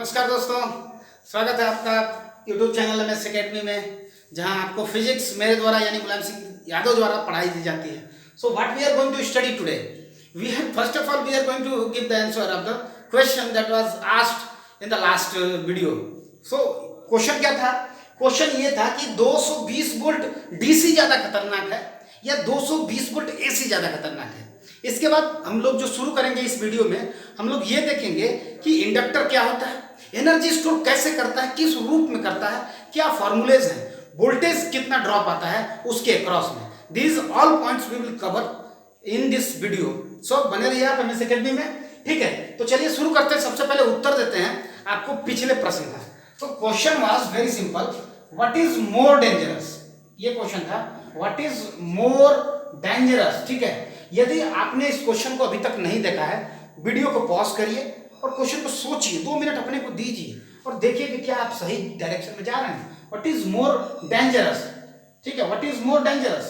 नमस्कार दोस्तों, स्वागत है आपका यूट्यूब चैनल एमएस एकेडमी में, जहां आपको फिजिक्स मेरे द्वारा यानी मुलायम सिंह यादव द्वारा पढ़ाई दी जाती है। So what we are going to study today, we have first of all we are going to give the answer of the question that was asked in the last video. So question क्या था? Question ये था कि 220 volt DC ज्यादा खतरनाक है या 220 volt AC ज्यादा खतरनाक है। इसके बाद हम लोग जो शुरू करेंगे इस वीडियो में, हम लोग ये देखेंगे कि इंडक्टर क्या होता है, एनर्जी स्टोर कैसे करता है, किस रूप में करता है, क्या फॉर्मूलेज हैं, वोल्टेज कितना ड्रॉप आता है उसके अक्रॉस में। These all points we will cover in this video. So बने रहिए आप एमएस एकेडमी में, ठीक है। तो चलिए शुरू करते हैं। सबसे पहले उत्तर देते हैं आपको पिछले प्रश्न का। तो question was very simple, what is more dangerous, ये क्वेश्चन था, व्हाट इज मोर डेंजरस, ठीक है। यदि आपने इस क्वेश्चन को अभी तक नहीं देखा है, वीडियो को पॉज करिए और क्वेश्चन को सोचिए, 2 मिनट अपने को दीजिए और देखिए कि क्या आप सही डायरेक्शन में जा रहे हैं। व्हाट इज मोर डेंजरस, ठीक है, what is more dangerous,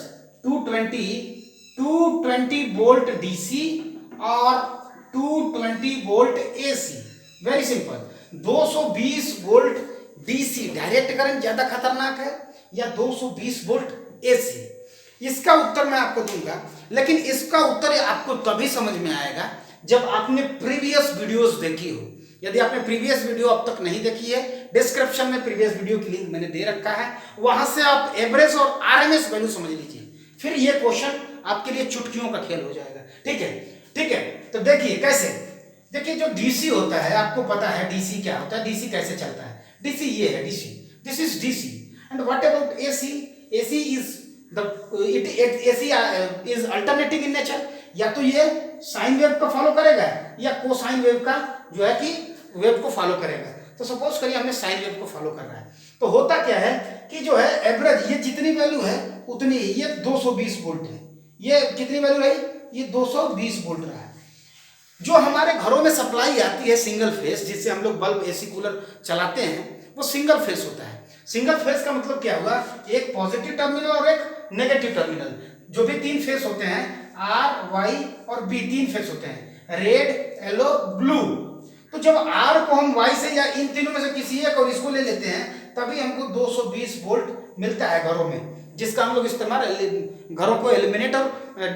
220 volt DC और 220 volt AC. Very simple, 220 volt DC direct current ज्यादा खतरनाक है या 220 वोल्ट एसी? इसका उत्तर मैं आपको दूंगा, लेकिन इसका उत्तर आपको तभी समझ में आएगा जब आपने प्रीवियस वीडियोस देखी हो। यदि आपने प्रीवियस वीडियो अब तक नहीं देखी है, डिस्क्रिप्शन में प्रीवियस वीडियो की लिंक मैंने दे रखा है, वहां से आप एवरेज और आरएमएस वैल्यू समझ लीजिए, फिर ये क्वेश्चन आपके लिए चुटकियों का खेल हो जाएगा, ठीक है। ठीक है, तो देखिए कैसे। देखिए जो डीसी होता है, आपको पता है डीसी क्या होता है, डीसी कैसे चलता है। डीसी ये है, DC, this is DC. And what about AC? AC is AC is alternating in nature. या तो ये साइन वेव को फॉलो करेगा या कोसाइन वेव का जो है कि वेव को फॉलो करेगा। तो सपोज करिए हमने साइन वेव को फॉलो कर रहा है, तो होता क्या है कि जो है एवरेज ये जितनी वैल्यू है उतनी ही, ये 220 वोल्ट है, ये कितनी वैल्यू रही, ये 220 वोल्ट रहा है। जो हमारे घरों में सप्लाई आती है सिंगल फेस, जिससे हम लोग बल्ब एसी कूलर चलाते हैं, वो सिंगल फेस होता है। सिंगल फेस का मतलब क्या हुआ, एक पॉजिटिव टर्मिनल और एक नेगेटिव टर्मिनल। जो भी 3 फेस होते हैं, आर वाई और बी, 3 फेस होते हैं, रेड येलो ब्लू। तो जब आर को हम वाई से या इन तीनों में से किसी एक और इसको ले लेते हैं, तभी हमको 220 वोल्ट मिलता है घरों में, जिसका हम लोग इस्तेमाल घरों को एलिमिनेटर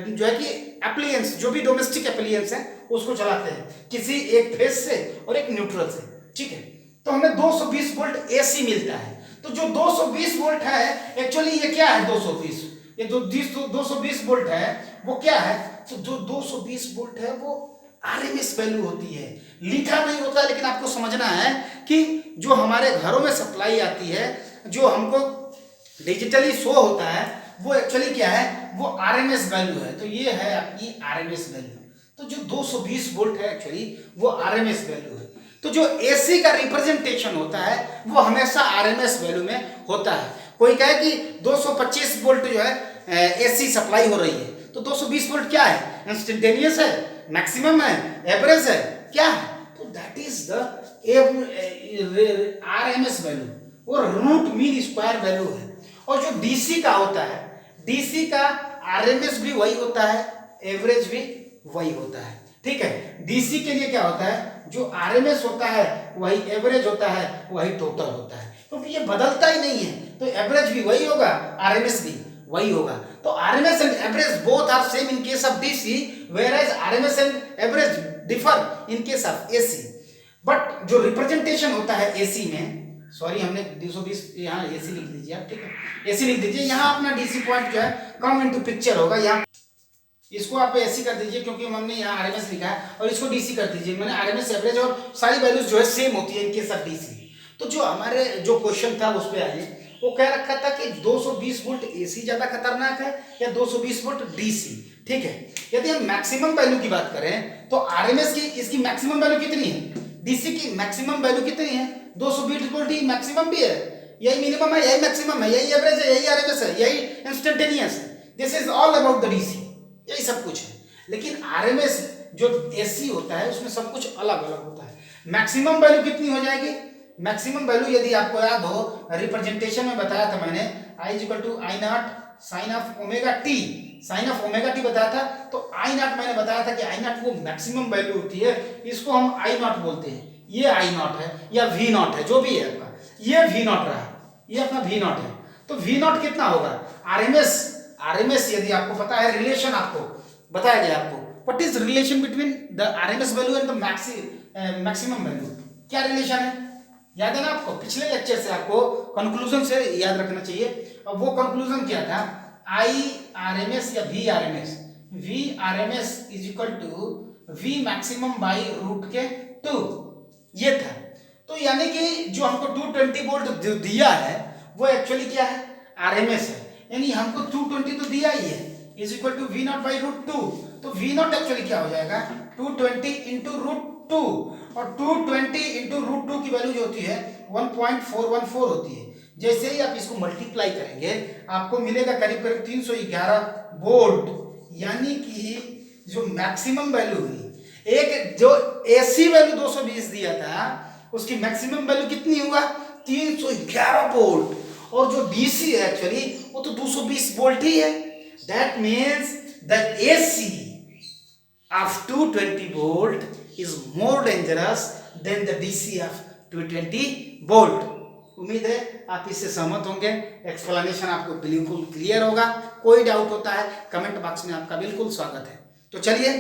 जो है कि एप्लियंस, जो भी डोमेस्टिक एप्लियंस है उसको चलाते हैं, किसी एक फेस से और एक न्यूट्रल से, ठीक है। तो हमें 220 वोल्ट एसी मिलता है। तो जो 220 वोल्ट है, एक्चुअली ये क्या है 220, ये जो 220 वोल्ट है वो क्या है, तो जो 220 वोल्ट है वो आरएमएस वैल्यू होती है। लिखा नहीं होता है, लेकिन आपको समझना है कि जो हमारे घरों में सप्लाई आती है, जो हमको डिजिटली शो होता है, वो एक्चुअली क्या है, वो आरएमएस वैल्यू है। तो ये है आपकी आरएमएस वैल्यू। तो जो 220 वोल्ट है एक्चुअली वो आरएमएस वैल्यू है। तो जो एसी का रिप्रेजेंटेशन होता है वो हमेशा आरएमएस वैल्यू में होता है। कोई कहे कि 225 वोल्ट जो है एसी सप्लाई हो रही है, तो 220 वोल्ट क्या है, इंस्टेंटेनियस है, मैक्सिमम है, एवरेज है, क्या है, तो that is the RMS value और रूट मीन स्क्वायर वैल्यू है। और जो डीसी का होता है, डीसी का आरएमएस भी वही होता है, एवरेज भी वही होता है, ठीक है। डीसी के लिए क्या होता है, जो आरएमएस होता है वही एवरेज होता है, वही टोटल होता है, क्योंकि ये बदलता ही नहीं है। तो एवरेज भी वही होगा, आरएमएस भी वही होगा। तो RMS and average both are same in case of DC, whereas RMS and average differ in case of AC. But जो रिप्रेजेंटेशन होता है एसी में, सॉरी हमने 220 यहाँ एसी लिख दीजिए आप, ठीक है, एसी लिख दीजिए। यहाँ अपना डीसी पॉइंट जो है कम इनटू पिक्चर होगा, यहाँ इसको आप एसी कर दीजिए क्योंकि हमने यहाँ आरएमएस लिखा है, और इसको डीसी कर दीजिए। मैंने आरएमएस, एवरेज और सारी वैल्यूज जो है सेम होती है इन केस ऑफ डीसी। तो जो हमारे जो क्वेश्चन था उस पे आइए, वो कह रखा था कि 220 वोल्ट एसी ज्यादा खतरनाक है या 220 वोल्ट डीसी, ठीक है। यदि हम मैक्सिमम वैल्यू की बात करें तो आरएमएस की इसकी मैक्सिमम वैल्यू कितनी है, डीसी की मैक्सिमम वैल्यू कितनी है, 220 वोल्ट ही मैक्सिमम भी है, यही मिनिमम है, यही मैक्सिमम है, यही एवरेज है, यही आरएमएस है, यही इंस्टेंटेनियस है। This is all about the DC, यही सब कुछ है। लेकिन आरएमएस जो एसी होता है उसमें सब कुछ अलग अलग होता है। मैक्सिमम वैल्यू कितनी हो जाएगी, मैक्सिमम वैल्यू यदि आपको याद हो, रिप्रेजेंटेशन में बताया था मैंने, I equal to I naught sine of omega t, sine of omega t बताया था। तो आई नॉट मैंने बताया था कि आई नॉट वो मैक्सिमम वैल्यू होती है, इसको हम आई नॉट बोलते हैं। ये आई नॉट है या वी नॉट है, जो भी है आपका, ये वी नॉट रहा, ये अपना वी नॉट है। तो वी नॉट कितना होगा, आरएमएस यदि आपको पता है, रिलेशन आपको बताया गया आपको, what is relation between the RMS value and the maximum value, क्या रिलेशन है, याद है ना आपको, पिछले लेक्चर से आपको कंक्लूजन से याद रखना चाहिए। और वो कंक्लूजन क्या था, आई आरएमएस या V RMS is equal to V maximum by root के 2, ये था। तो यानी कि जो हमको 220 वोल्ट दिया है वो एक्चुअली क्या है, आरएमएस है, यानी हमको 220 तो दिया ही है, is equal to V naught by root 2। तो वी नॉट एक्चुअली क्या हो जाएगा, 220 इंटू रूट 2, और 220 इंटू रूट 2 की वैल्यू जो होती है 1.414 होती है। जैसे ही आप इसको मल्टीप्लाई करेंगे आपको मिलेगा करीब करीब 311 वोल्ट, यानी कि जो मैक्सिमम वैल्यू हुई, एक जो एसी वैल्यू 220 दिया था उसकी मैक्सिमम वैल्यू कितनी हुआ, 311 वोल्ट, और जो डीसी है एक्चुअली वो तो 220 वोल्ट ही है। That means the AC of 220 volt is more dangerous than the DC of 220 volt। उम्मीद है आप इससे सहमत होंगे, एक्सप्लेनेशन आपको बिल्कुल क्लियर होगा। कोई डाउट होता है कमेंट बॉक्स में आपका बिल्कुल स्वागत है। तो चलिए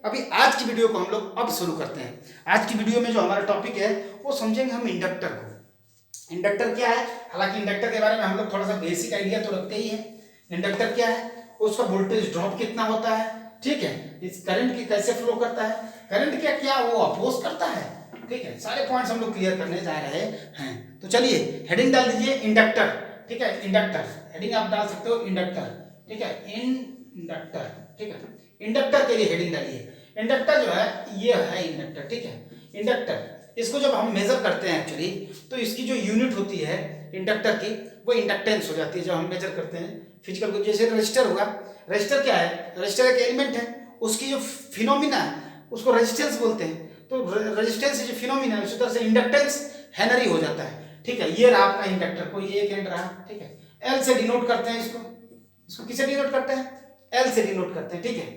अभी आज की वीडियो को हम लोग अब शुरू करते हैं। आज की वीडियो में जो हमारा टॉपिक है वो समझेंगे हम इंडक्टर को। इंडक्टर क्या है, हालांकि इंडक्टर के बारे में हम लोग थोड़ा सा बेसिक आइडिया तो रखते ही हैं। इंडक्टर क्या है, उसका वोल्टेज ड्रॉप कितना होता है, ठीक है, इस करंट की कैसे फ्लो करता है, करंट क्या क्या वो अपोज करता है, ठीक है, सारे पॉइंट्स हम लोग क्लियर करने जा रहे हैं। तो चलिए हेडिंग डाल दीजिए इंडक्टर, ठीक है, इंडक्टर हेडिंग आप डाल सकते हो इंडक्टर, ठीक है, इंडक्टर, ठीक है, इंडक्टर के लिए हेडिंग डालिए। इंडक्टर जो है ये है इंडक्टर, ठीक है, इंडक्टर इसको जब हम मेजर करते हैं एक्चुअली तो इसकी जो यूनिट होती है इंडक्टर की वो इंडक्टेंस हो जाती है। जब हम मेजर करते हैं फिजिकल को, जैसे रजिस्टर हुआ, रजिस्टर क्या है, रजिस्टर एक एलिमेंट है, उसकी जो फिनोमिना है उसको रेजिस्टेंस बोलते हैं। तो रेजिस्टेंस जो फिनोमिना है उसी तरह से इंडक्टेंस हेनरी हो जाता है, ठीक है। ये रहा आपका इंडक्टर, कोई एक एंड रहा, ठीक है, एल से डिनोट करते हैं इसको किससे डिनोट करते हैं, एल से डिनोट करते हैं, ठीक है।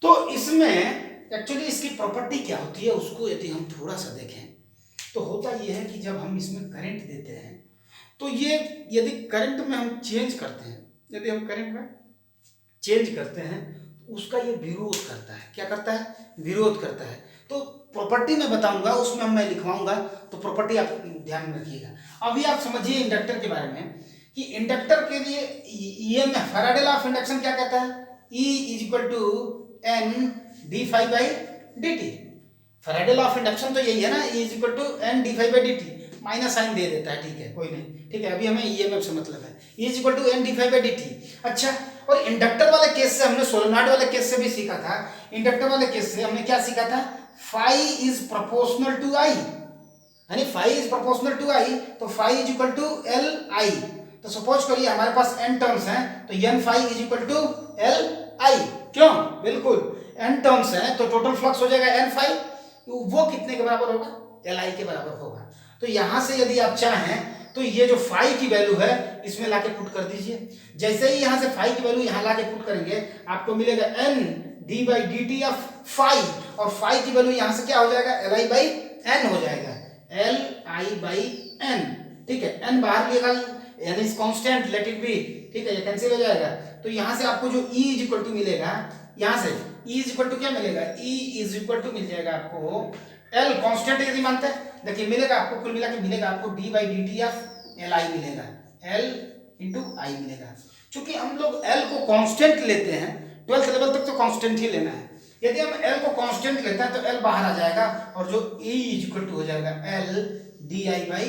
तो इसमें एक्चुअली इसकी प्रॉपर्टी क्या होती है उसको यदि हम थोड़ा सा देखें तो होता यह है कि जब हम इसमें करंट देते हैं तो ये यदि करंट में हम चेंज करते हैं, यदि हम करंट में चेंज करते हैं तो उसका ये विरोध करता है, क्या करता है, विरोध करता है। तो प्रॉपर्टी में बताऊंगा, उसमें मैं लिखवाऊंगा, तो प्रॉपर्टी आप ध्यान में रखिएगा। अभी आप समझिए इंडक्टर के बारे में कि इंडक्टर के लिए EMF, Faraday law of induction क्या कहता है, E is equal to N D phi by D t. Faraday law of induction तो यही है ना, E is equal to N D phi by D t, minus sign दे देता है, ठीक है, कोई नहीं, ठीक है। अभी हमें ईएमएफ से मतलब है, E is equal to N D phi by D T. अच्छा, और इंडक्टर वाले केस से हमने सोलेनॉइड वाले केस से भी सीखा था। इंडक्टर वाले केस से हमने क्या सीखा था, phi is proportional to I, यानी phi is proportional to I, तो phi is equal to L I. तो सपोज करिए हमारे पास n टर्म्स हैं तो n phi is equal to L I, क्यों, बिल्कुल n टर्म्स हैं तो टोटल फ्लक्स हो जाएगा n फाई, वो कितने के बराबर होगा, एल आई के बराबर होगा। तो यहां से यदि आप चाहें तो ये जो फाई की वैल्यू है इसमें लाके पुट कर दीजिए। जैसे ही यहां से फाई की वैल्यू यहां लाके पुट करेंगे आपको मिलेगा N D by D T of phi, और फाई की वैल्यू यहां से क्या हो जाएगा, एल आई बाई एन हो जाएगा, एल आई बाई एन, ठीक है। एन बाहर निकाल यानी is constant, let it be, ठीक है, ये कैंसिल हो जाएगा। तो यहां से आपको जो E इज इक्वल टू मिलेगा, यहां से E इज इक्वल टू क्या मिलेगा, E इज इक्वल टू मिल जाएगा आपको L कांस्टेंट यदि मानते हैं, देखिए मिलेगा आपको, कुल मिला के मिलेगा आपको d by D T of L I मिलेगा, L इंटू आई मिलेगा। चूंकि हम लोग L को कांस्टेंट लेते हैं, 12th लेवल तक तो कांस्टेंट ही लेना है। यदि हम L को कांस्टेंट लेते हैं तो L बाहर आ जाएगा और जो E इज इक्वल टू हो जाएगा L D I by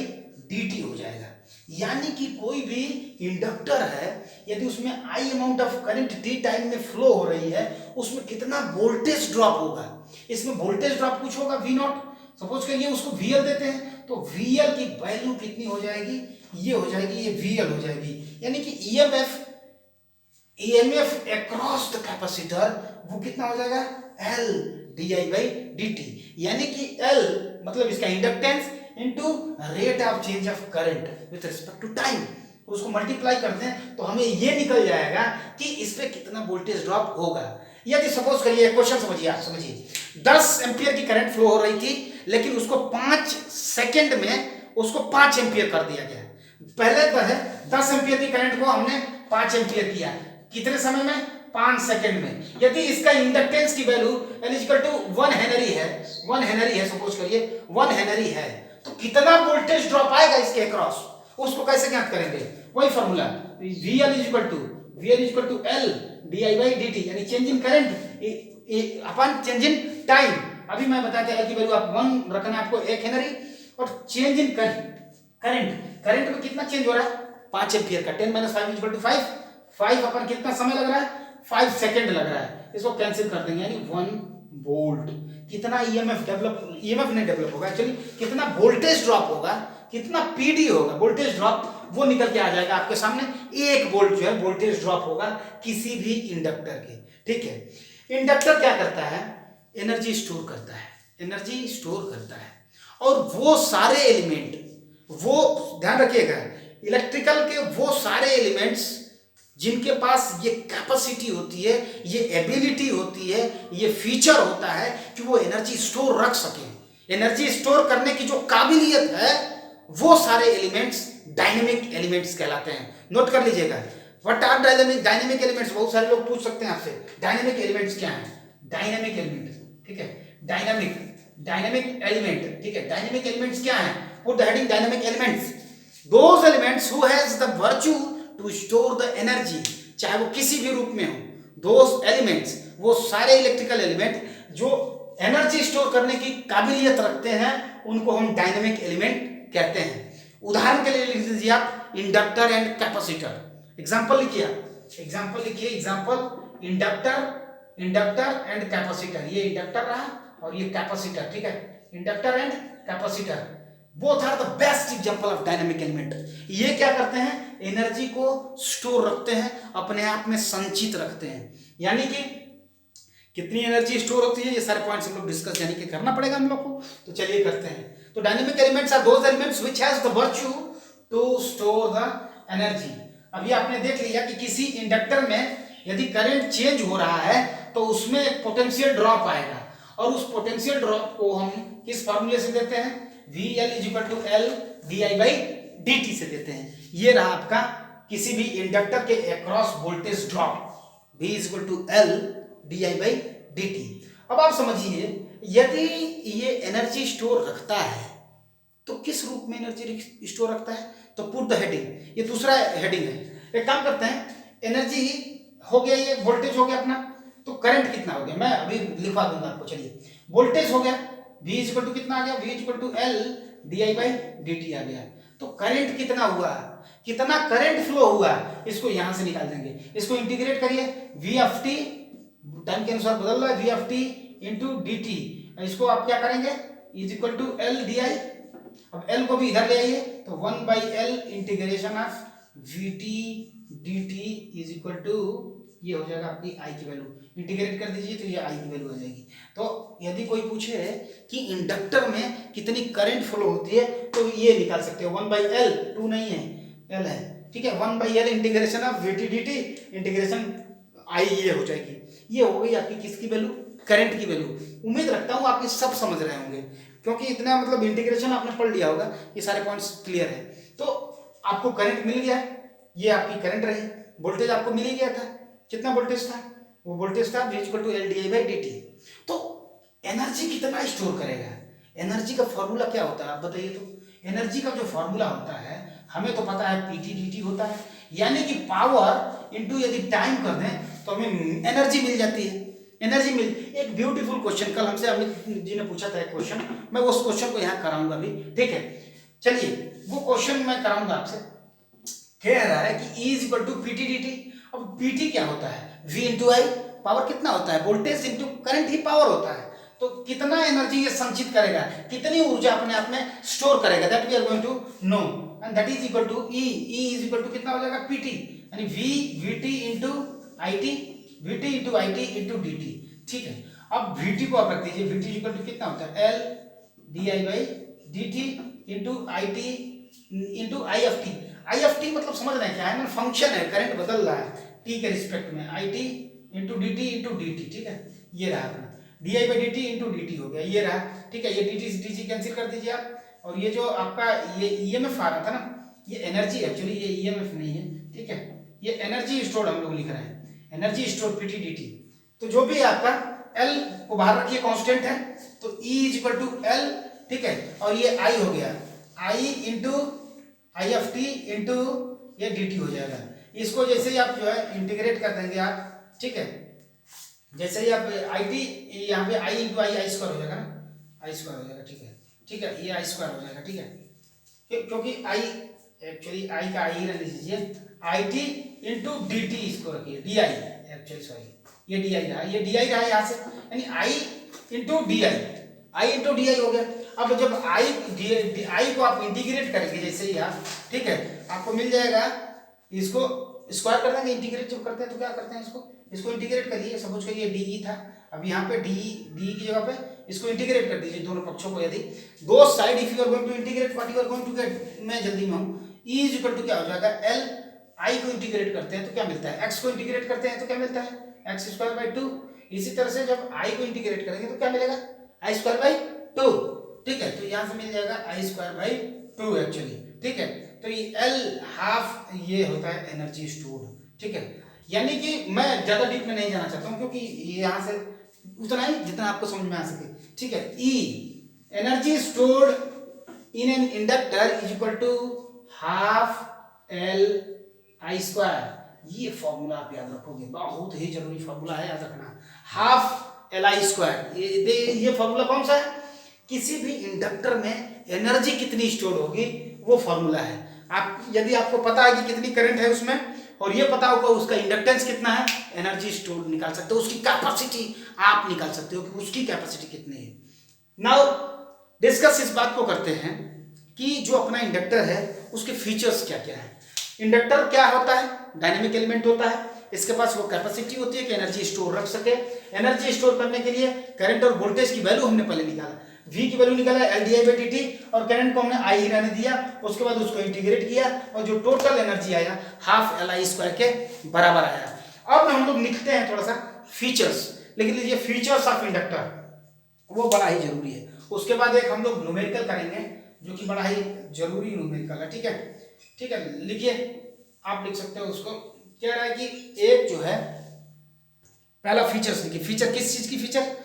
D T हो जाएगा। यानी कि कोई भी इंडक्टर है यदि उसमें आई amount of current T time में फ्लो हो रही है उसमें कितना वोल्टेज ड्रॉप होगा, इसमें वोल्टेज ड्रॉप कुछ होगा वी नॉट, सपोज करिए उसको VL देते हैं तो VL की वैल्यू कितनी हो जाएगी, ये हो जाएगी, ये VL हो जाएगी। यानी कि EMF अक्रॉस द कैपेसिटर वो कितना हो जाएगा, L D I by D T, यानी कि L मतलब इसका inductance into rate of change of current with respect to time, उसको मल्टीप्लाई करते हैं तो हमें ये निकल जाएगा कि इस पे कितना वोल्टेज ड्रॉप होगा। यदि सपोज करिए क्वेश्चन समझिए, आप समझिए 10 एम्पियर की करंट फ्लो हो रही थी लेकिन उसको 5 सेकंड में उसको 5 एम्पियर कर दिया गया। पहले तो है 10 एम्पियर की करंट को हमने 5 एम्पियर किया, कितने समय में? 5 सेकंड में। यदि इसका इंडक्टेंस की value L equal to 1 henry है, 1 हेनरी है, सपोज करिए 1 हेनरी है, तो कितना वोल्टेज ड्रॉप आएगा इसके अक्रॉस, उसको कैसे ज्ञात करेंगे? वही formula VL equal to L di by dt, यानी change in current upon change in time. अभी मैं बताया था L की वैल्यू आप 1 रखना है आपको 1 हेनरी, और चेंज इन करंट में कितना चेंज हो रहा है? 5 एम्पियर का। 10 - 5 इक्वल टू 5 अपन कितना समय लग रहा है? 5 सेकंड लग रहा है। इसको कैंसिल कर देंगे, यानी 1 वोल्ट। कितना ईएमएफ नहीं डेवलप होगा एक्चुअली, कितना वोल्टेज ड्रॉप होगा, कितना पीडी होगा वोल्टेज ड्रॉप, वो निकल के आ जाएगा आपके सामने। 1 वोल्ट जो है वोल्टेज ड्रॉप होगा किसी भी इंडक्टर के। ठीक है, इंडक्टर क्या करता है? एनर्जी स्टोर करता है, और वो सारे एलिमेंट, वो ध्यान रखिएगा, इलेक्ट्रिकल के वो सारे एलिमेंट्स जिनके पास ये कैपेसिटी होती है, ये एबिलिटी होती है, ये फीचर होता है कि वो एनर्जी स्टोर रख सके, एनर्जी स्टोर करने की जो काबिलियत है, वो सारे एलिमेंट्स डायनेमिक एलिमेंट्स कहलाते हैं। नोट कर लीजिएगा, व्हाट आर डायनेमिक एलिमेंट्स। बहुत सारे लोग पूछ सकते हैं आपसे, डायनेमिक एलिमेंट्स क्या है? डायनेमिक एलिमेंट, ठीक है, डायनेमिक एलिमेंट, ठीक है, डायनेमिक एलिमेंट्स क्या है? Put the heading dynamic elements, those elements who has the virtue to store the energy, चाहे वो किसी भी रूप में हो, दोज एलिमेंट्स, वो सारे इलेक्ट्रिकल एलिमेंट जो एनर्जी स्टोर करने की काबिलियत रखते हैं, उनको हम डायनेमिक एलिमेंट कहते हैं। उदाहरण के लिए लिख दीजिए आप इंडक्टर एंड कैपेसिटर। एग्जांपल लिखिए, एग्जांपल इंडक्टर एंड कैपेसिटर। ये इंडक्टर रहा और ये कैपेसिटर, ठीक है, inductor and capacitor, both are the best example of dynamic element. ये क्या करते हैं? एनर्जी को स्टोर रखते हैं, अपने आप में संचित रखते हैं। यानी कि कितनी एनर्जी स्टोर होती है, ये सारे पॉइंट्स हम लोग डिस्कस यानी कि करना पड़ेगा हम लोग को। तो चलिए करते हैं। तो dynamic elements are those elements which has the virtue to store the energy. अभी आपने देख लिया कि किसी इंडक्टर में यदि करंट चेंज हो रहा है तो उसमें एक पोटेंशियल ड्रॉप आएगा, और उस पोटेंशियल ड्रॉप को हम किस फॉर्मूले से देते हैं? VL = L di/dt से देते हैं। ये रहा आपका किसी भी इंडक्टर के across voltage drop, V = L di/dt। अब आप समझिए, यदि ये एनर्जी स्टोर रखता है तो किस रूप में एनर्जी स्टोर रखता है? तो पुट द हेडिंग, ये दूसरा हेडिंग है। एक काम करते हैं, एनर्जी हो गया, ये वोल्टेज हो गया अपना, तो करंट कितना हो गया मैं अभी लिखवा दूंगा आपको। चलिए, वोल्टेज हो गया, V = कितना आ गया? V = L di/dt आ गया। तो करंट कितना हुआ, कितना करंट फ्लो हुआ, इसको यहां से निकाल देंगे। इसको इंटीग्रेट करिए, V टाइम के अनुसार बदल रहा है, V into dt। इसको आप क्या करेंगे? = L di। अब L को भी इधर ले आइए, तो 1/L integration of Vt dt = ये हो जाएगा आपकी I की वैल्यू। इंटीग्रेट कर दीजिए तो ये I की वैल्यू आ जाएगी। तो यदि कोई पूछे कि इंडक्टर में कितनी करंट फ्लो होती है, तो ये निकाल सकते हो, 1/L, 2 नहीं है, L है, ठीक है, 1/L integration of Vt dt integration I, ये हो जाएगी। ये हो गई आपकी किसकी वैल्यू? करंट की वैल्यू। उम्मीद रखता हूँ आप ये सब समझ रहे होंगे, क्योंकि इतना मतलब इंटीग्रेशन आपने पढ़ लिया होगा, ये सारे पॉइंट्स क्लियर है। तो आपको करंट मिल गया, ये आपकी करंट रही, वोल्टेज आपको मिल ही गया था। कितना वोल्टेज था? वो वोल्टेज था V = L di/dt। तो एनर्जी कितना स्टोर करेगा? एनर्जी का फॉर्मूला क्या होता है आप बताइए। तो एनर्जी का जो फॉर्मूला होता है, हमें तो पता है PT dt होता है, यानी कि पावर इनटू यदि टाइम कर दें तो हमें एनर्जी मिल जाती है। एनर्जी मिल, एक ब्यूटीफुल क्वेश्चन कल हमसे अमित जी ने पूछा था एक क्वेश्चन, मैं उस क्वेश्चन को यहाँ कराऊंगा अभी, ठीक है। चलिए, वो क्वेश्चन मैं कराऊंगा आपसे। कह रहा है कि E = PT dt। अब PT क्या होता है? V × I, पावर कितना होता है? वोल्टेज इंटू करंट ही पावर होता है। तो कितना एनर्जी ये संचित करेगा, कितनी ऊर्जा अपने आप में स्टोर करेगा, that we are going to know, and that is equal to E = कितना हो जाएगा? PT, यानी VT × dt, ठीक है। अब VT को आप रख दीजिए, VT = कितना होता है? L di/dt × IFT मतलब समझ रहे हैं क्या है? फंक्शन है, करंट बदल रहा है t के रिस्पेक्ट में, IT × dt × dt, ठीक है। ये रहा अपना, di/dt इंटू dt हो गया, ये रहा। ठीक है, ये dt कैंसिल कर दीजिए आप। और ये जो आपका ये ईएमएफ आ रहा था ना, ये एनर्जी, एक्चुअली ये ईएमएफ नहीं है। ठीक है, ये एनर्जी स्टोर्ड हम लोग लिख रहे हैं, एनर्जी स्टोर्ड पीटी dt। तो जो भी आपका L को बाहर रखिए, कांस्टेंट है, तो E इक्वल टू L। ठीक है, और ये I हो गया, I into I F T into ये dt हो जाएगा। इसको जैसे ही आप जो है इंटीग्रेट कर देंगे आप, ठीक है, जैसे ही आप आई टी यहाँ पे आई इंटू आई स्क्वायर हो जाएगा ना, आई स्क्वायर हो जाएगा। ठीक है, ठीक है, ये आई स्क्वायर हो जाएगा। ठीक है, क्योंकि आई, एक्चुअली आई का आई ही रहने दीजिए, i t into d t, इसको रखिए डी आई, एक्चुअली सॉरी, ये डी आई रहा, ये डी आई रहा यहाँ से, यानी i into d i, i into d i हो गया। अब जब आई को आप इंटीग्रेट करेंगे जैसे ही आप, ठीक है, आपको मिल जाएगा, इसको स्क्वायर कर देंगे, इंटीग्रेट जब करते हैं तो क्या करते हैं, इसको इंटीग्रेट करिए। सपोज करिए डी ई था, अब यहाँ पे डी की जगह पे इसको इंटीग्रेट कर दीजिए दोनों पक्षों को। यदि दो side if you are going to integrate what you are going to get, मैं जल्दी में हूँ, ई इज इक्वल टू क्या हो जाएगा, एल। आई को इंटीग्रेट करते हैं तो क्या मिलता है, एक्स को इंटीग्रेट करते हैं तो क्या मिलता है, एक्स स्क्वायर बाई टू। इसी तरह से जब आई को इंटीग्रेट करेंगे तो क्या मिलेगा, आई स्क्वायर बाई टू। ठीक है, तो यहाँ से मिल जाएगा आई स्क्वायर बाई टू एक्चुअली। ठीक है, तो ये एल हाफ ये होता है एनर्जी स्टोर्ड। ठीक है, यानी कि मैं ज्यादा डीप में नहीं जाना चाहता हूँ, क्योंकि ये यहाँ से उतना ही जितना आपको समझ में आ सके। ठीक है, E energy stored in an inductor is equal to half L I square. ये फॉर्मूला आप याद रखोगे, बहुत ही जरूरी फॉर्मूला है, याद रखना, हाफ एल आई स्क्वायर। ये फॉर्मूला कौन सा है, किसी भी इंडक्टर में एनर्जी कितनी स्टोर होगी वो फॉर्मूला है। आप यदि आपको पता है कि कितनी करंट है उसमें, और ये पता होगा उसका इंडक्टेंस कितना है, एनर्जी स्टोर निकाल सकते हो, उसकी कैपेसिटी आप निकाल सकते हो कि उसकी कैपेसिटी कितनी है। नाउ डिस्कस इस बात को करते हैं कि जो अपना इंडक्टर है उसके फीचर्स क्या क्या है। इंडक्टर क्या होता है, डायनेमिक एलिमेंट होता है, इसके पास वो कैपेसिटी होती है कि एनर्जी स्टोर रख सके। एनर्जी स्टोर करने के लिए करंट और वोल्टेज की वैल्यू हमने पहले निकाला, V की वैल्यू निकाला L D I by D T, और करंट को हमने आई ही रहने दिया, उसके बाद उसको इंटीग्रेट किया और जो टोटल एनर्जी आया हाफ एल आई स्क्वायर के बराबर आया। अब हम लोग लिखते हैं थोड़ा सा फीचर्स, लिख लीजिए फीचर्स ऑफ इंडक्टर, वो बड़ा ही जरूरी है। उसके बाद एक हम लोग न्यूमेरिकल करेंगे जो कि बड़ा ही जरूरी न्यूमेरिकल है। ठीक है, ठीक है, लिखिए, आप लिख सकते हो उसको। क्या रहा है कि एक जो है पहला फीचर्स लिखिए, फीचर किस चीज की, फीचर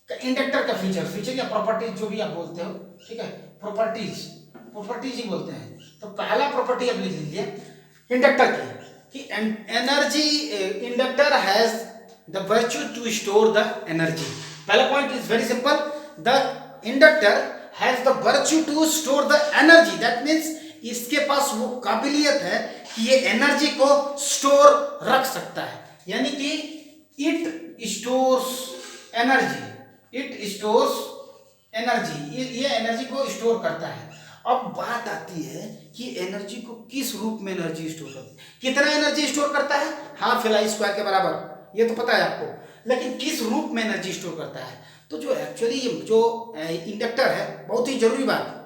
इंडक्टर का फीचर, फीचर या प्रॉपर्टीज जो भी आप बोलते हो। ठीक है, प्रॉपर्टीज ही बोलते हैं। तो पहला प्रॉपर्टी आप लिख लीजिए इंडक्टर की कि energy, inductor has the virtue to store the energy. पहला point is very simple, the inductor has the virtue to store the energy, that means इसके पास वो काबिलियत है कि ये एनर्जी को स्टोर रख सकता है, यानी कि it stores energy, it stores energy, ये एनर्जी को स्टोर करता है। अब बात आती है कि एनर्जी को किस रूप में एनर्जी स्टोर करता है, कितना एनर्जी स्टोर करता है, हाफ एल आई स्क्वायर के बराबर, ये तो पता है आपको, लेकिन किस रूप में एनर्जी स्टोर करता है। तो जो एक्चुअली जो इंडक्टर है, बहुत ही जरूरी बात,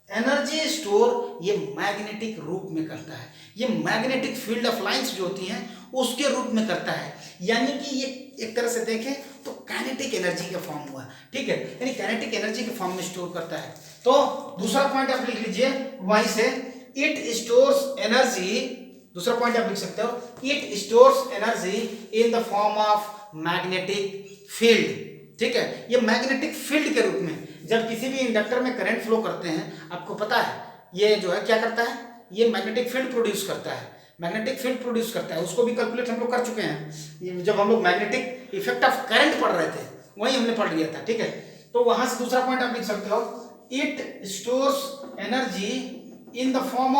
एनर्जी स्टोर ये मैग्नेटिक रूप में करता है, ये मैग्नेटिक फील्ड ऑफ लाइंस जो होती हैं उसके रूप में करता है, यानी कि ये एक तरह से देखें तो काइनेटिक एनर्जी का फॉर्म हुआ। ठीक है, यानी काइनेटिक एनर्जी के फॉर्म में स्टोर करता है। तो दूसरा पॉइंट आप लिख लीजिए वहीं से, इट स्टोर्स एनर्जी, दूसरा पॉइंट आप लिख सकते हो, it stores energy in the form of magnetic field. ठीक है, ये मैग्नेटिक फील्ड के रूप में जब किसी भी इंडक्टर में करंट फ्लो करते हैं, आपको पता है ये जो है क्या करता है, ये मैग्नेटिक फील्ड प्रोड्यूस करता है, मैग्नेटिक फील्ड प्रोड्यूस करता है। उसको भी कैलकुलेट हम लोग कर चुके हैं जब हम लोग मैग्नेटिक इफेक्ट ऑफ करंट पढ़ रहे थे, वही हमने पढ़ लिया था। ठीक है, तो वहां से दूसरा पॉइंट आप लिख सकते हो, it stores energy in the form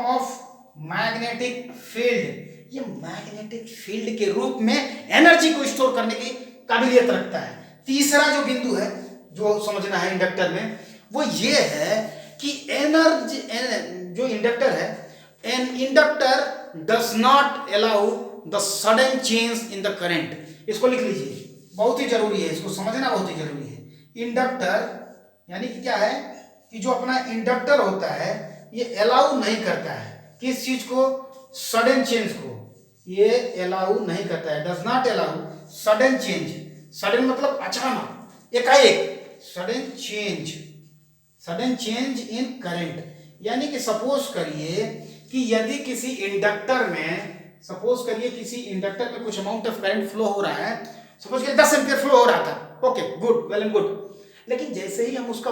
of magnetic field, ये मैग्नेटिक फील्ड के रूप में एनर्जी को स्टोर करने की काबिलियत रखता है। तीसरा जो बिंदु है जो समझना है इंडक्टर में, वो ये है कि एनर्जी, जो इंडक्टर है, an inductor does not allow the sudden change in the current. इसको लिख लीजिए, बहुत ही जरूरी है, इसको समझना बहुत ही जरूरी है। इंडक्टर यानी कि क्या है कि जो अपना इंडक्टर होता है ये अलाउ नहीं करता है किस चीज को, सडन चेंज को, ये अलाउ नहीं करता है, does not allow sudden change, sudden मतलब अचानक, एकाएक, सडन चेंज इन करंट, यानी कि सपोज करिए कि यदि किसी इंडक्टर में कुछ अमाउंट ऑफ करंट फ्लो हो रहा है, सपोज करिए 10 एम्पियर फ्लो हो रहा था, okay good, well and good, लेकिन जैसे ही हम उसका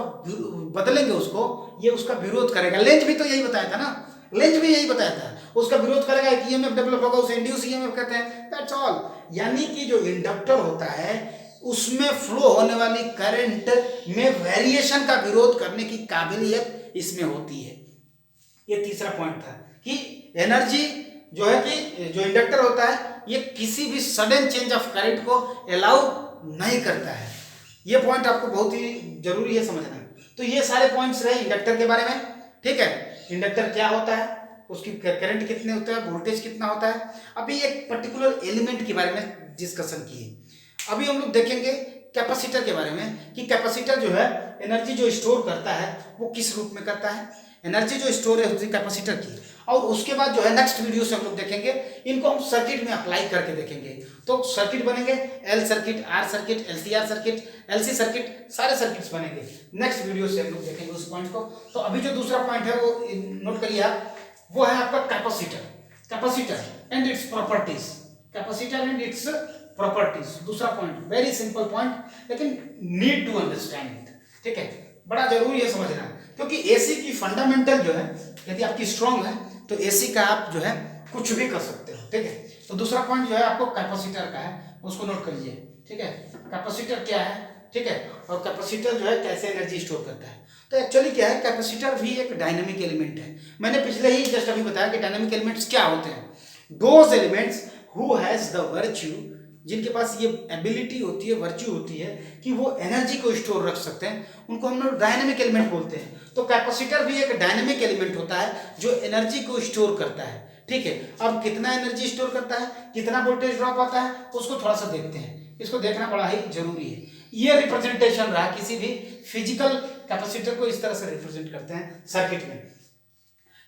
बदलेंगे उसको, ये उसका विरोध करेगा। लेंज भी तो यही बताया था ना, लेंज भी यही बताया था, उसका विरोध करेगा, एक ईएमएफ डेवलप होगा, उसे इंड्यूस ईएमएफ कहते हैं, दैट्स ऑल। यानी कि जो इंडक्टर होता है उसमें फ्लो होने वाली करंट में वेरिएशन का विरोध करने की काबिलियत इसमें होती है। ये तीसरा पॉइंट था कि एनर्जी जो है कि जो इंडक्टर होता है ये किसी भी सडन चेंज ऑफ करंट को अलाउ नहीं करता है। ये पॉइंट आपको बहुत ही जरूरी है समझना। तो ये सारे पॉइंट्स रहे इंडक्टर के बारे में, ठीक है। इंडक्टर क्या होता है, उसकी करंट कितने होता है, वोल्टेज कितना होता है। अभी एक पर्टिकुलर एलिमेंट के बारे में डिस्कशन किए। अभी हम लोग देखेंगे कैपेसिटर के बारे में कि कैपेसिटर जो है एनर्जी जो स्टोर करता है वो किस रूप में करता है, एनर्जी जो स्टोर है उसी कैपेसिटर की। और उसके बाद जो है नेक्स्ट वीडियो से हम लोग देखेंगे, इनको हम सर्किट में अप्लाई करके देखेंगे। तो सर्किट बनेंगे, L circuit, R circuit, LCR circuit, LC circuit, सारे सर्किट्स बनेंगे। नेक्स्ट वीडियो से हम लोग देखेंगे उस पॉइंट को। तो अभी जो दूसरा पॉइंट है वो नोट करिए आप, वो है आपका capacitor and its properties, capacitor and its properties. दूसरा पॉइंट वेरी सिंपल पॉइंट, लेकिन नीड टू अंडरस्टैंड इट, ठीक है, बड़ा जरूरी है समझना, क्योंकि एसी की फंडामेंटल जो है यदि आपकी स्ट्रांग है तो एसी का आप जो है कुछ भी कर सकते हो, ठीक है। तो दूसरा पॉइंट जो है आपको कैपेसिटर का है, उसको नोट करिए, ठीक है। कैपेसिटर क्या है, ठीक है, और कैपेसिटर जो है कैसे एनर्जी स्टोर करता है। तो एक्चुअली क्या है, कैपेसिटर भी एक डायनेमिक एलिमेंट है। मैंने पिछले ही जस्ट अभी बताया कि डायनेमिक एलिमेंट्स क्या होते हैं। Those elements who has the virtue, जिनके पास ये एबिलिटी होती है, वर्च्यू होती है कि वो एनर्जी को स्टोर रख सकते हैं, उनको हम लोग डायनेमिक एलिमेंट बोलते हैं। तो कैपेसिटर भी एक डायनेमिक एलिमेंट होता है जो एनर्जी को स्टोर करता है, ठीक है। अब कितना एनर्जी स्टोर करता है, कितना वोल्टेज ड्रॉप आता है, उसको थोड़ा सा देखते हैं। इसको देखना बड़ा ही जरूरी है। ये रिप्रेजेंटेशन रहा, किसी भी फिजिकल कैपेसिटर को इस तरह से रिप्रेजेंट करते हैं सर्किट में।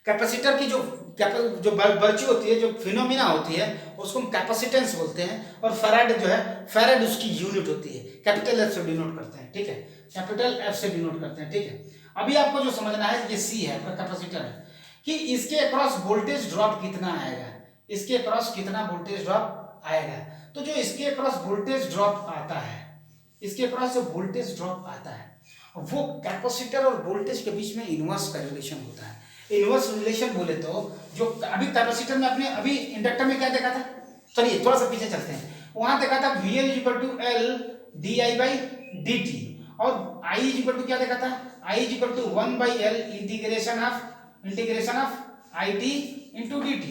कैपेसिटर की जो वर्च्यू होती है, जो फिनोमिना होती है, उसको हम कैपेसिटेंस बोलते हैं। और फैराड जो है, फैराड उसकी यूनिट होती है, कैपिटल एफ से डिनोट करते हैं, ठीक है, कैपिटल एफ से डिनोट करते हैं, ठीक है। अभी आपको जो समझना है, ये सी है आपका कैपेसिटर है, कि इसके अक्रॉस वोल्टेज ड्रॉप कितना आएगा, इसके अक्रॉस कितना वोल्टेज ड्रॉप आएगा। तो जो इसके अक्रॉस वोल्टेज ड्रॉप आता है, इसके अक्रॉस जो वोल्टेज ड्रॉप आता है, वो कैपेसिटर और वोल्टेज के बीच में इनवर्स का रिलेशन होता है। इनवर्स रिलेशन बोले तो जो अभी कैपेसिटर में आपने अभी इंडक्टर में क्या देखा था, चलिए थोड़ा सा पीछे चलते हैं। वहां देखा था VL = L di/dt, और I = क्या देखा था, I = 1/L integration of it into dt।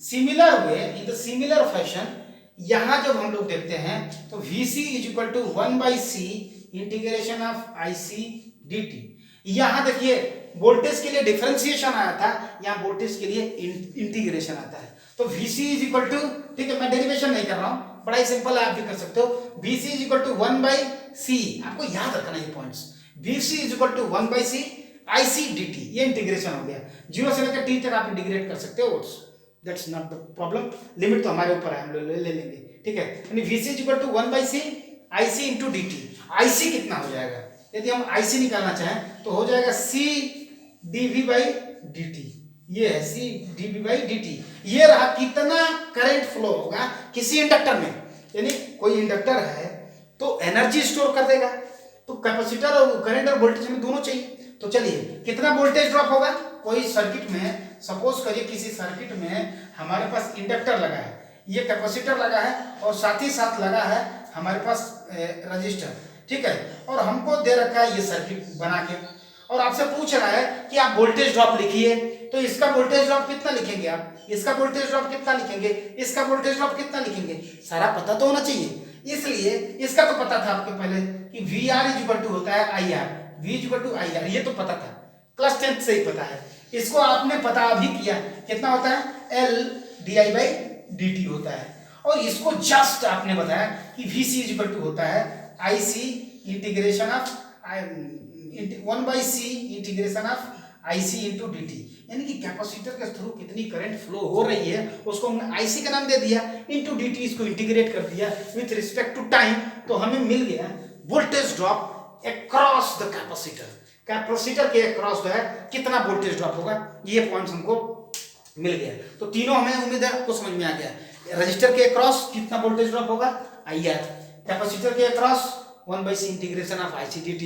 Similar way, in the similar fashion, यहां जब हम लोग देखते हैं तो VC = 1/C integration of IC dt। यहां देखिए वोल्टेज के लिए डिफरेंशिएशन आया था, यहां वोल्टेज के लिए इंटीग्रेशन आता है। तो VC = ठीक है, मैं डेरिवेशन नहीं कर रहा हूं, बड़ा ही सिंपल है, आप भी कर सकते हो। VC = 1/C, आपको याद रखना ये points. VC = 1/C IC dt, ये इंटीग्रेशन हो गया। 0 से लेकर t तक आप इंटीग्रेट कर सकते हो, that's not the problem, limit तो हमारे ऊपर है, हम ले लेंगे, ठीक है। यानी VC = 1/C IC into dt। IC कितना हो जाएगा, यदि हम IC निकालना चाहें तो हो जाएगा C dV/dt। ये है C dV/dt। ये रहा कितना करंट फ्लो होगा किसी इंडक्टर में। यानी कोई इंडक्टर है तो एनर्जी स्टोर कर देगा, तो कैपेसिटर और करंट और वोल्टेज में दोनों चाहिए। तो चलिए कितना वोल्टेज ड्रॉप होगा, कोई सर्किट में, सपोज करिए किसी सर्किट में हमारे पास इंडक्टर लगा है, ये कैपेसिटर लगा है, और साथ ही साथ लगा है हमारे पास रजिस्टर, ठीक है। और हमको दे रखा है ये सर्किट बना के, और आपसे पूछ रहा है कि आप वोल्टेज ड्रॉप लिखिए। तो इसका वोल्टेज ड्रॉप कितना लिखेंगे आप, इसका वोल्टेज ड्रॉप कितना लिखेंगे, इसका वोल्टेज ड्रॉप कितना लिखेंगे, सारा पता तो होना चाहिए। इसलिए इसका तो पता था आपके पहले कि VR = होता है IR, V = IR, ये तो पता था, क्लास 10th से ही पता है। इसको आपने पता भी किया, कितना होता है, L di/dt होता है। और इसको जस्ट आपने बताया कि VC = होता है IC integration of 1/C integration of IC into dt, यानी कि कैपेसिटर के थ्रू कितनी करंट फ्लो हो रही है उसको हमने IC का नाम दे दिया, इंटू dt इसको इंटीग्रेट कर दिया विथ रिस्पेक्ट टू टाइम, तो हमें मिल गया voltage drop across the capacitor. Capacitor के अक्रॉस जो है कितना वोल्टेज ड्रॉप होगा, ये पॉइंट्स हमको मिल गया। तो तीनों हमें उम्मीद है आपको समझ में आ गया। रजिस्टर के अक्रॉस कितना वोल्टेज ड्रॉप होगा IR, कैपेसिटर के across 1/c integration of IC dt,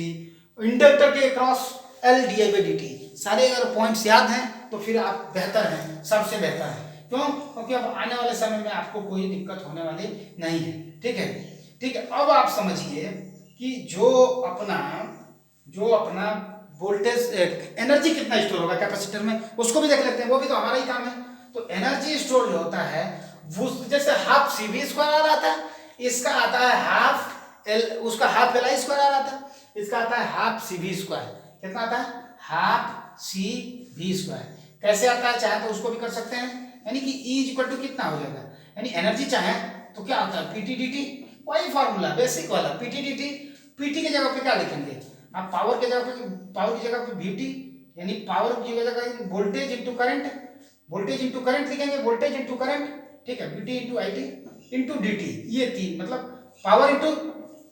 inductor के across L di by dt। सारे अगर पॉइंट्स याद हैं तो फिर आप बेहतर हैं, सबसे बेहतर है। क्यों? क्योंकि अब आने वाले समय में आपको कोई दिक्कत होने वाली नहीं है। ठीक है, ठीक है। अब आप समझिए कि जो अपना वोल्टेज एनर्जी कितना स्टोर होगा कैपेसिटर में, उसको भी देख लेते हैं, वो भी तो हमारा ही काम है। तो एनर्जी स्टोर जो होता है वो जैसे हाफ CV² आ रहा था, इसका आता है हाफ L, उसका हाफ LI² आ रहा था, इसका आता है हाफ CV²। कितना आता है? Half CV²। कैसे आता है चाहे तो उसको भी कर सकते हैं, यानी कि E इक्वल टू कितना हो जाएगा, यानी एनर्जी चाहे तो क्या होता है PT dt, वही फॉर्मूला बेसिक वाला PT dt। PT की जगह पे क्या लिखेंगे आप, पावर की जगह पे VT, यानी पावर की जगह वोल्टेज इंटू करंट, लिखेंगे वोल्टेज इंटू करंट। ठीक है, VT into IT into dt, ये तीन मतलब पावर इंटू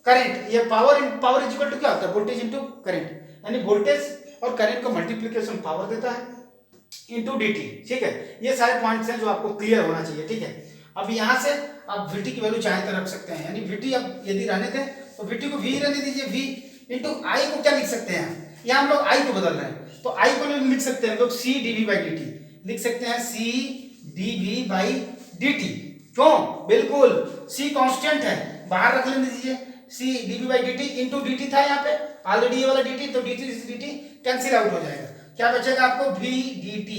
करंट, ये पावर इक्वल टू क्या होता है वोल्टेज इंटू करंट, यानी वोल्टेज और करंट का मल्टीप्लिकेशन पावर देता है इंटू dt। ठीक है, ये सारे पॉइंट्स हैं जो आपको क्लियर होना चाहिए। ठीक है, अब यहाँ से आप VT की वैल्यू चाहे तो रख सकते हैं, यानी VT अब यदि रहने दें तो VT को V रहने दीजिए, V इंटू I को क्या लिख सकते हैं, यहाँ हम लोग I को बदल रहे हैं तो I को लिख सकते हैं हम लोग C dV by dt, लिख सकते हैं C dV by dt। क्यों? बिल्कुल C कांस्टेंट है, बाहर रख लेने दीजिए, C dV by dt into dt था यहाँ पे ऑलरेडी ये वाला dt, तो dt कैंसिल आउट हो जाएगा, क्या बचेगा आपको V dt,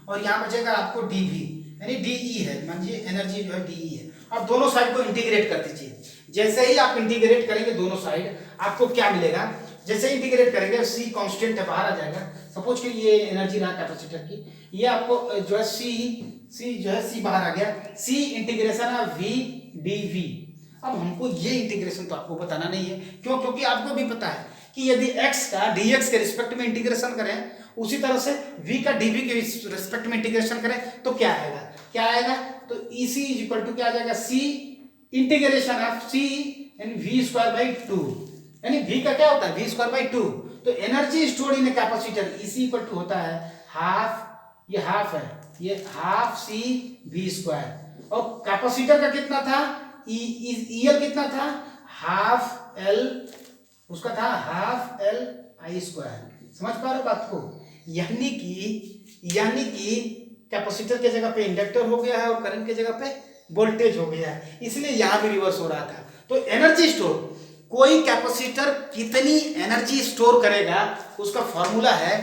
और यहाँ बचेगा आपको dV, यानी dE है, मानिए एनर्जी जो है dE है। अब दोनों साइड को इंटीग्रेट कर दीजिए, जैसे ही आप इंटीग्रेट करेंगे दोनों साइड आपको क्या मिलेगा, जैसे इंटीग्रेट करेंगे C कांस्टेंट है बाहर आ जाएगा, सपोज कि ये एनर्जी रहा कैपेसिटर की, ये आपको जो है C जो है C बाहर आ गया, C इंटीग्रेशन है V dV। अब हमको ये इंटीग्रेशन तो आपको बताना नहीं है, क्यों? क्योंकि आपको भी पता है कि यदि x का dx के रिस्पेक्ट में इंटीग्रेशन करें, उसी तरह से v का dv के रिस्पेक्ट में इंटीग्रेशन करें तो क्या आएगा, तो EC इज इक्वल टू क्या आ जाएगा, C इंटीग्रेशन ऑफ C यानी V²/2, यानी V का क्या होता है V²/2। तो energy stored in capacitor EC equal to होता है हाफ, ये हाफ है, ये हाफ CV², और कैपेसिटर का कितना था EL कितना था, हाफ L, उसका था हाफ LI²। समझ पा रहे हो बात को? यानी कि कैपेसिटर के जगह पे इंडक्टर हो गया है और करंट के जगह पे वोल्टेज हो गया है, इसलिए यहां भी रिवर्स हो रहा था। तो एनर्जी स्टोर, कोई कैपेसिटर कितनी एनर्जी स्टोर करेगा उसका फॉर्मूला है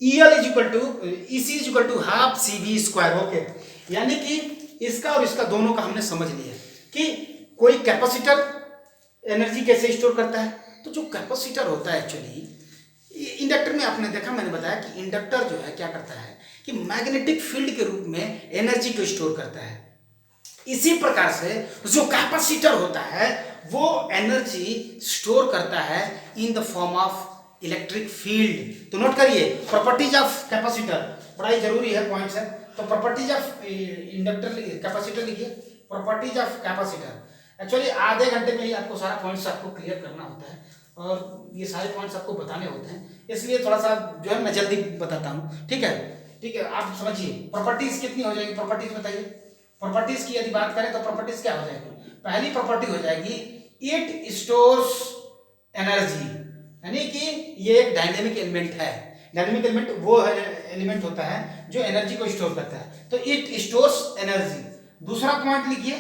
EL is equal to EC is equal to half CV²। Okay, यानी कि इसका और इसका दोनों का हमने समझ लिया कि कोई कैपेसिटर एनर्जी कैसे स्टोर करता है। तो जो कैपेसिटर होता है एक्चुअली, इंडक्टर में आपने देखा, मैंने बताया कि इंडक्टर जो है क्या करता है कि मैग्नेटिक फील्ड के रूप में एनर्जी को स्टोर करता है। इसी प्रकार से जो कैपेसिटर होता है वो एनर्जी स्टोर करता है in the form of electric field. तो नोट करिए प्रॉपर्टीज ऑफ कैपेसिटर, बड़ा ही जरूरी है पॉइंट्स है। तो प्रॉपर्टीज ऑफ इंडक्टर कैपेसिटर लिखिए, प्रॉपर्टीज ऑफ कैपेसिटर। एक्चुअली आधे घंटे में ही आपको सारा पॉइंट्स आपको क्लियर करना होता है और ये सारे पॉइंट्स आपको बताने होते हैं, इसलिए थोड़ा सा जो है मैं जल्दी बताता हूँ। ठीक है, ठीक है, आप समझिए प्रॉपर्टीज कितनी हो जाएगी, प्रॉपर्टीज बताइए। प्रॉपर्टीज की यदि बात करें तो प्रॉपर्टीज क्या हो जाएगी, पहली प्रॉपर्टी हो जाएगी इट स्टोर्स एनर्जी, यानी कि ये एक डायनेमिक एलिमेंट है। डायनेमिक एलिमेंट वो एलिमेंट होता है जो एनर्जी को स्टोर करता है, तो इट स्टोर्स एनर्जी। दूसरा पॉइंट लिखिए,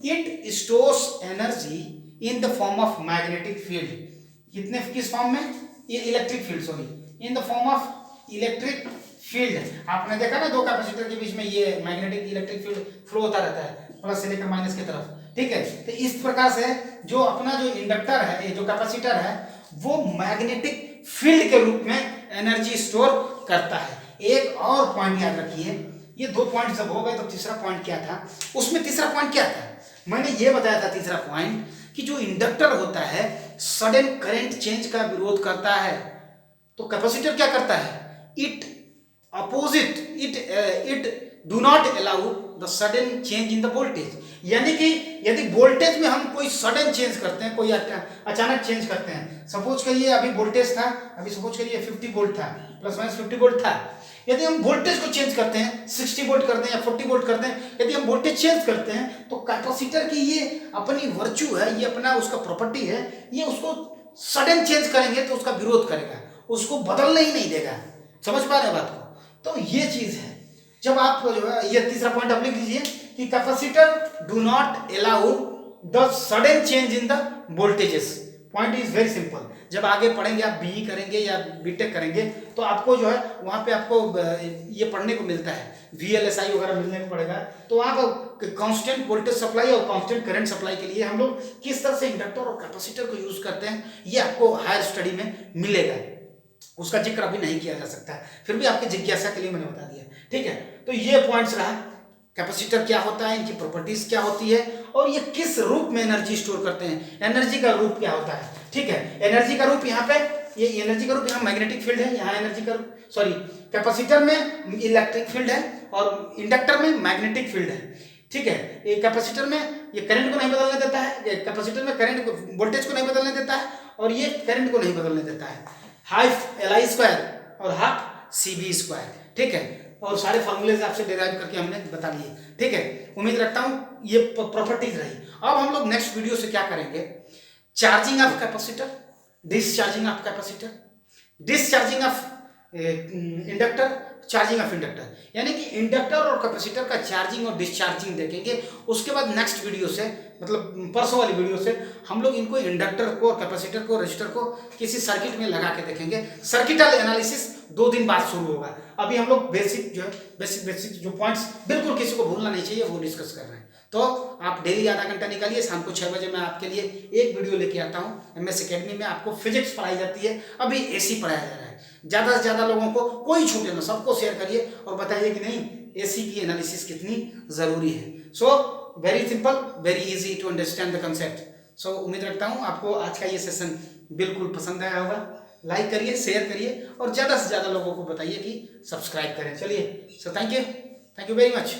it stores energy in the form of magnetic field. कितने, किस फॉर्म में, ये electric field, sorry, in the form of electric field. आपने देखा ना दो कैपेसिटर के बीच में ये मैग्नेटिक इलेक्ट्रिक फील्ड फ्लो होता रहता है, प्लस से लेकर माइनस की तरफ। ठीक है, तो इस प्रकार से जो अपना जो इंडक्टर है, ये जो कैपेसिटर है, वो मैग्नेटिक फील्ड के रूप में एनर्जी स्टोर करता है। एक और पॉइंट याद रखिए, ये दो पॉइंट जब हो गए तो तीसरा पॉइंट क्या था, उसमें तीसरा पॉइंट क्या था, मैंने ये बताया था तीसरा पॉइंट कि जो इंडक्टर होता है सडन करंट चेंज का विरोध करता है, तो कैपेसिटर क्या करता है, it opposite it do not allow the sudden change in the voltage, यानी कि यदि वोल्टेज में हम कोई सडन चेंज करते हैं, कोई अचानक चेंज करते हैं, सपोज करिए अभी वोल्टेज था, अभी सपोज करिए 50 वोल्ट था, प्लस माइनस 50 वोल्ट था, यदि हम वोल्टेज को चेंज करते हैं 60 वोल्ट कर दें या 40 वोल्ट कर दें, यदि हम वोल्टेज चेंज करते हैं तो कैपेसिटर की ये अपनी वर्च्यू है, ये अपना उसका प्रॉपर्टी है, ये उसको सडन चेंज करेंगे तो उसका विरोध करेगा, उसको बदलने ही नहीं देगा। समझ पा रहे बात को? तो ये चीज है। जब आप जो है ये तीसरा पॉइंट आप लिख लीजिए कि capacitor do not allow the sudden change in the voltages. Point is very simple. जब आगे पढ़ेंगे, आप बीई करेंगे या बीटेक करेंगे, तो आपको जो है वहाँ पे आपको ये पढ़ने को मिलता है, VLSI वगैरह मिलने को पड़ेगा। तो वहाँ पर कांस्टेंट वोल्टेज सप्लाई और कांस्टेंट करंट सप्लाई के लिए हम लोग किस तरह से इंडक्टर और कैपेसिटर को यूज करते हैं, ये आपको हायर स्टडी में मिलेगा। उसका जिक्र अभी नहीं किया जा सकता है, फिर भी आपकी जिज्ञासा के लिए मैंने बता दिया। ठीक है, तो ये पॉइंट्स रहा, कैपेसिटर क्या होता है, इनकी प्रॉपर्टीज क्या होती है, और ये किस रूप में एनर्जी स्टोर करते हैं, एनर्जी का रूप क्या होता है। ठीक है, एनर्जी का रूप यहाँ पे, ये एनर्जी का रूप यहाँ मैग्नेटिक फील्ड है, यहाँ एनर्जी का रूप, सॉरी, कैपेसिटर में इलेक्ट्रिक फील्ड है और इंडक्टर में मैग्नेटिक फील्ड है। ठीक है, ये कैपेसिटर में ये करंट को नहीं बदलने देता है, कैपेसिटर में करंट को, वोल्टेज को नहीं बदलने देता है, और ये करंट को नहीं बदलने देता है। हाफ LI स्क्वायर और हाफ CB स्क्वायर। ठीक है, और सारे फॉर्मूले आपसे डिराइव करके हमने बता दिए। ठीक है, उम्मीद रखता हूँ ये प्रॉपर्टीज रही। अब हम लोग नेक्स्ट वीडियो से क्या करेंगे, charging of capacitor, discharging of capacitor, discharging of inductor, charging of inductor, यानी कि इंडक्टर और कैपेसिटर का चार्जिंग और डिस्चार्जिंग देखेंगे। उसके बाद नेक्स्ट वीडियो से, मतलब परसों वाली वीडियो से, हम लोग इनको इंडक्टर को, कैपेसिटर को, रजिस्टर को किसी सर्किट में लगा के देखेंगे। सर्किटल एनालिसिस 2 दिन बाद शुरू होगा। अभी हम लोग बेसिक जो है, बेसिक जो पॉइंट्स बिल्कुल किसी को भूलना नहीं चाहिए, वो डिस्कस कर रहे हैं। तो आप डेली आधा घंटा निकालिए, शाम को 6 बजे मैं आपके लिए एक वीडियो लेके आता हूँ। MS अकेडमी में आपको फिजिक्स पढ़ाई जाती है, अभी AC पढ़ाया जा रहा है। ज़्यादा से ज़्यादा लोगों को, कोई छूटे ना, सबको शेयर करिए और बताइए कि नहीं AC की एनालिसिस कितनी ज़रूरी है। So very simple, very easy to understand the concept. So उम्मीद रखता हूँ आपको आज का ये सेशन बिल्कुल पसंद आया होगा। लाइक करिए, शेयर करिए और ज़्यादा से ज़्यादा लोगों को बताइए कि सब्सक्राइब करें। चलिए, so thank you very much.